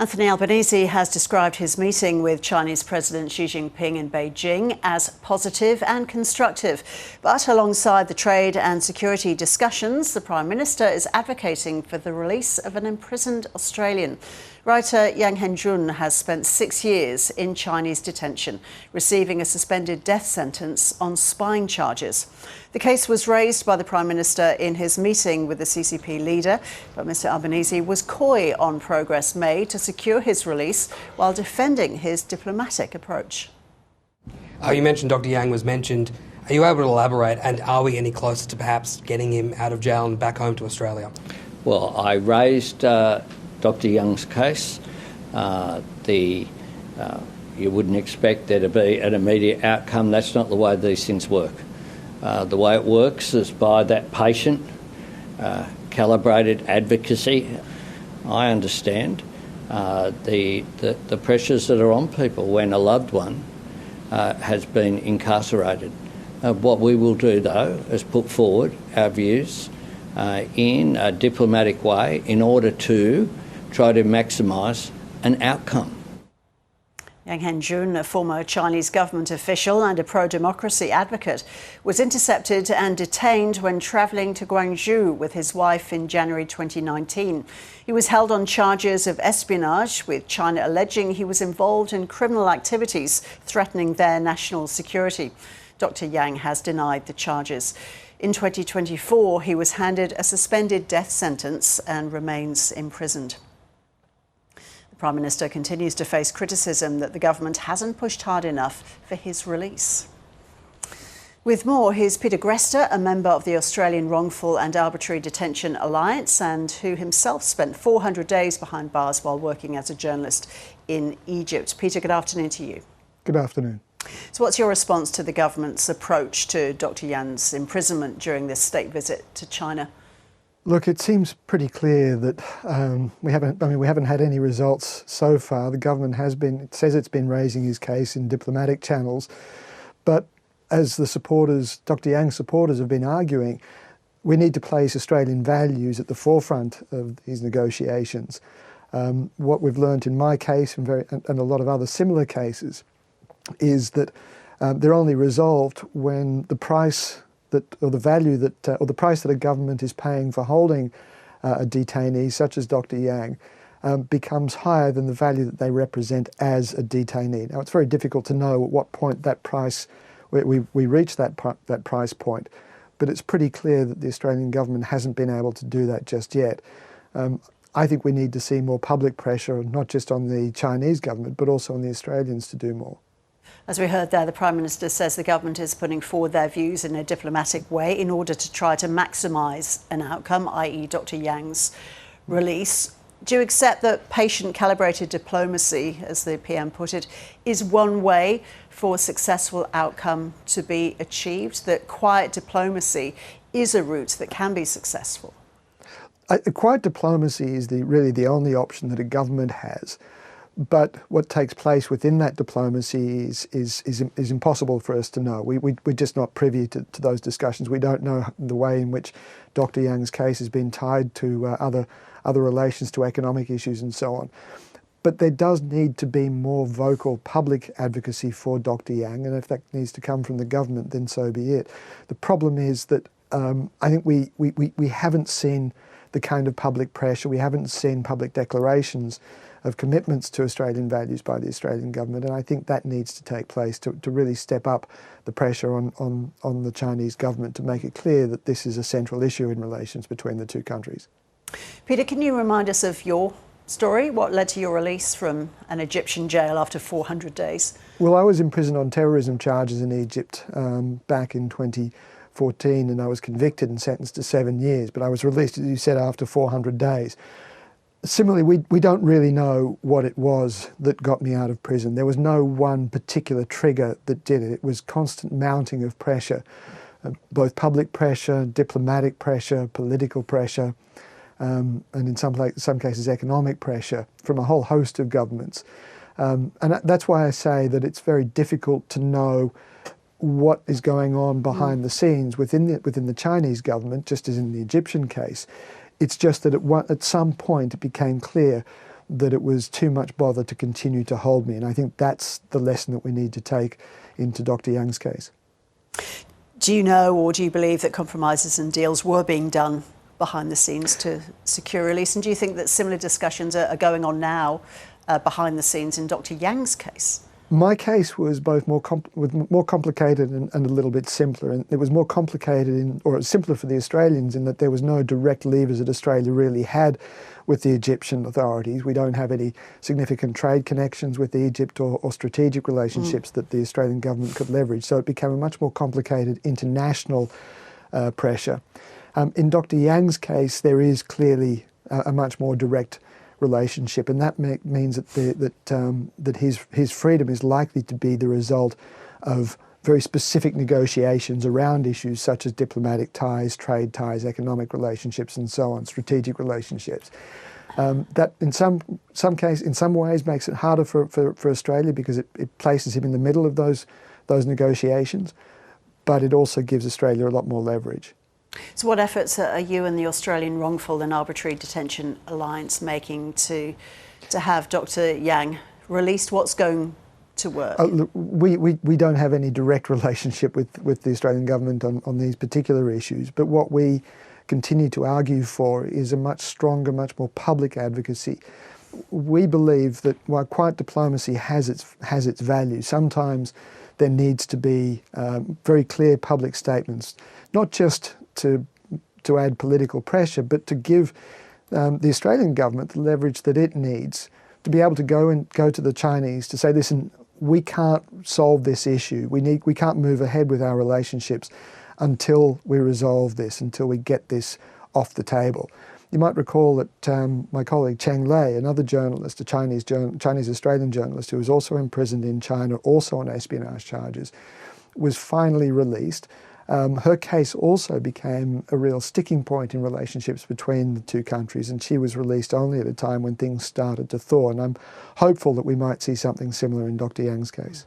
Anthony Albanese has described his meeting with Chinese President Xi Jinping in Beijing as positive and constructive. But alongside the trade and security discussions, the Prime Minister is advocating for the release of an imprisoned Australian. Writer Yang Hengjun has spent 6 years in Chinese detention, receiving a suspended death sentence on spying charges. The case was raised by the Prime Minister in his meeting with the CCP leader, but Mr Albanese was coy on progress made to secure his release while defending his diplomatic approach. You mentioned Dr Yang was mentioned. Are you able to elaborate, and are we any closer to perhaps getting him out of jail and back home to Australia? Well, I raised Dr Yang's case. You wouldn't expect there to be an immediate outcome. That's not the way these things work. The way it works is by that patient, calibrated advocacy. I understand the pressures that are on people when a loved one has been incarcerated. What we will do, though, is put forward our views in a diplomatic way in order to try to maximise an outcome. Yang Hengjun, a former Chinese government official and a pro-democracy advocate, was intercepted and detained when travelling to Guangzhou with his wife in January 2019. He was held on charges of espionage, with China alleging he was involved in criminal activities threatening their national security. Dr Yang has denied the charges. In 2024, he was handed a suspended death sentence and remains imprisoned. The Prime Minister continues to face criticism that the government hasn't pushed hard enough for his release. With more, here's Peter Grester, a member of the Australian Wrongful and Arbitrary Detention Alliance and who himself spent 400 days behind bars while working as a journalist in Egypt. Peter, good afternoon to you. Good afternoon. So what's your response to the government's approach to Dr Yan's imprisonment during this state visit to China? Look, it seems pretty clear that we haven't had any results so far. The government says it's been raising his case in diplomatic channels, but as the supporters, Dr Yang's supporters, have been arguing, we need to place Australian values at the forefront of these negotiations. What we've learnt in my case and a lot of other similar cases is that they're only resolved when the price or the price that a government is paying for holding a detainee, such as Dr Yang, becomes higher than the value that they represent as a detainee. Now, it's very difficult to know at what point that price we reach that price point, but it's pretty clear that the Australian government hasn't been able to do that just yet. I think we need to see more public pressure, not just on the Chinese government, but also on the Australians to do more. As we heard there, the Prime Minister says the government is putting forward their views in a diplomatic way in order to try to maximise an outcome, i.e. Dr Yang's release. Do you accept that patient-calibrated diplomacy, as the PM put it, is one way for a successful outcome to be achieved, that quiet diplomacy is a route that can be successful? Quiet diplomacy is really the only option that a government has. But what takes place within that diplomacy is impossible for us to know. We're just not privy to those discussions. We don't know the way in which Dr Yang's case has been tied to other relations, to economic issues and so on. But there does need to be more vocal public advocacy for Dr Yang, and if that needs to come from the government, then so be it. The problem is that I think we haven't seen the kind of public pressure, we haven't seen public declarations of commitments to Australian values by the Australian government, and I think that needs to take place to really step up the pressure on the Chinese government to make it clear that this is a central issue in relations between the two countries. Peter, can you remind us of your story? What led to your release from an Egyptian jail after 400 days? Well, I was imprisoned on terrorism charges in Egypt back in 2014, and I was convicted and sentenced to 7 years, but I was released, as you said, after 400 days. Similarly, we don't really know what it was that got me out of prison. There was no one particular trigger that did it. It was constant mounting of pressure, both public pressure, diplomatic pressure, political pressure, and in some cases economic pressure from a whole host of governments. And that's why I say that it's very difficult to know what is going on behind the scenes within the Chinese government, just as in the Egyptian case. It's just that at some point it became clear that it was too much bother to continue to hold me. And I think that's the lesson that we need to take into Dr. Yang's case. Do you know, or do you believe that compromises and deals were being done behind the scenes to secure release? And do you think that similar discussions are going on now behind the scenes in Dr. Yang's case? My case was both more complicated and a little bit simpler. And it was more complicated, or simpler for the Australians, in that there was no direct levers that Australia really had with the Egyptian authorities. We don't have any significant trade connections with Egypt or strategic relationships that the Australian government could leverage. So it became a much more complicated international pressure. In Dr. Yang's case, there is clearly a much more direct relationship, and that means that his freedom is likely to be the result of very specific negotiations around issues such as diplomatic ties, trade ties, economic relationships, and so on, strategic relationships. That in some ways makes it harder for Australia, because it places him in the middle of those negotiations, but it also gives Australia a lot more leverage. So what efforts are you and the Australian Wrongful and Arbitrary Detention Alliance making to have Dr. Yang released? What's going to work? Look, we don't have any direct relationship with the Australian government on these particular issues, but what we continue to argue for is a much stronger, much more public advocacy. We believe that while quiet diplomacy has its value, sometimes there needs to be very clear public statements, not just to add political pressure, but to give the Australian government the leverage that it needs to be able to go to the Chinese to say, listen, we can't solve this issue. We can't move ahead with our relationships until we resolve this, until we get this off the table. You might recall that my colleague Cheng Lei, another journalist, a Chinese-Australian journalist who was also imprisoned in China, also on espionage charges, was finally released. Her case also became a real sticking point in relationships between the two countries, and she was released only at a time when things started to thaw. And I'm hopeful that we might see something similar in Dr. Yang's case.